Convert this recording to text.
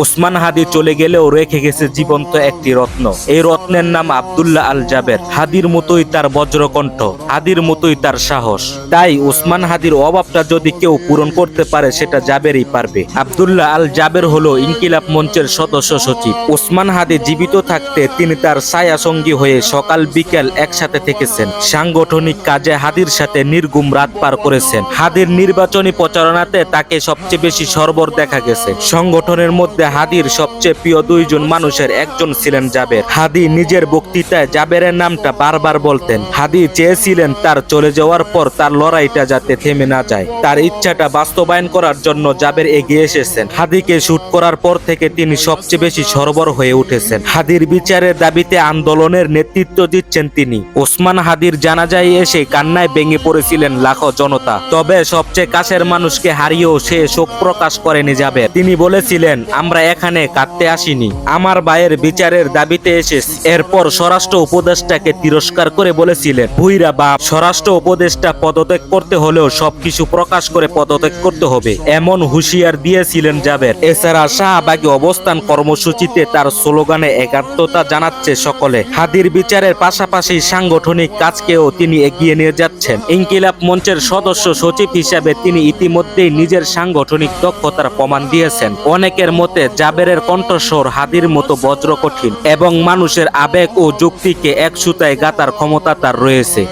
ওসমান হাদি চলে গেলেও রেখে গেছে জীবন্ত একটি রত্ন। এই রত্নের নাম আব্দুল্লাহ আল জাবের। হাদির মতোই তার বজ্রকণ্ঠ, হাদির মতোই তার সাহস। তাই ওসমান হাদির অভাবটা যদি কেউ পূরণ করতে পারে সেটা জাবেরই পারবে। আব্দুল্লাহ আল জাবের হলো ইনকিলাব মঞ্চের সদস্য সচিব। ওসমান হাদি জীবিত থাকতে তিনি তার ছায়া সঙ্গী হয়ে সকাল বিকেল একসাথে থেকেছেন। সাংগঠনিক কাজে হাদির সাথে নির্ঘুম রাত পার করেছেন। হাদির নির্বাচনী প্রচারণাতে তাকে সবচেয়ে বেশি সরবর দেখা গেছে। সংগঠনের মধ্যে হাদির সবচেয়ে প্রিয় দুইজন মানুষের একজন ছিলেন জাবের। হাদি নিজের বক্তৃতায় জাবেরের নামটা বারবার বলতেন। হাদি চেয়েছিলেন তার চলে যাওয়ার পর তার লড়াইটা যাতে থেমে না যায়। তার ইচ্ছাটা বাস্তবায়ন করার জন্য জাবের এগিয়ে এসেছেন। হাদিকে শুট করার পর থেকে তিনি সবচেয়ে বেশি সরবর হয়ে উঠেছেন। হাদির বিচারের দাবিতে আন্দোলনের নেতৃত্ব দিচ্ছেন তিনি। ওসমান হাদির জানাজায় এসে কান্নায় ভেঙে পড়েছিলেন লাখো জনতা। তবে সবচেয়ে কাছের মানুষকে হারিয়েও সে শোক প্রকাশ করেনি জাবের। তিনি বলেছিলেন, আমরা এখানে কাঁদতে আসিনি, আমার ভাইয়ের বিচারের দাবিতে এসেছি। এরপর স্বরাষ্ট্র উপদেষ্টাকে তিরস্কার করে বলেছিলেন, ভুইরা বাপ, স্বরাষ্ট্র উপদেষ্টা পদত্যাগ করতে হলেও সবকিছু প্রকাশ করে পদত্যাগ করতে হবে, এমন হুঁশিয়ার দিয়েছিলেন জাবের। এছাড়া শাহবাগী অবস্থান কর্মসূচিতে তার স্লোগানে একাত্মতা জানাচ্ছে সকলে। হাদির বিচারের পাশাপাশি সাংগঠনিক কাজকেও তিনি এগিয়ে নিয়ে যাচ্ছেন। ইনকিলাব মঞ্চের সদস্য সচিব হিসাবে তিনি ইতিমধ্যেই নিজের সাংগঠনিক দক্ষতার প্রমাণ দিয়েছেন। অনেকের মতে জাবেরের কণ্ঠস্বর হাদির মতো বজ্রকঠিন এবং মানুষের আবেগ ও যুক্তিকে এক সুতায় গাঁথার ক্ষমতা তার রয়েছে।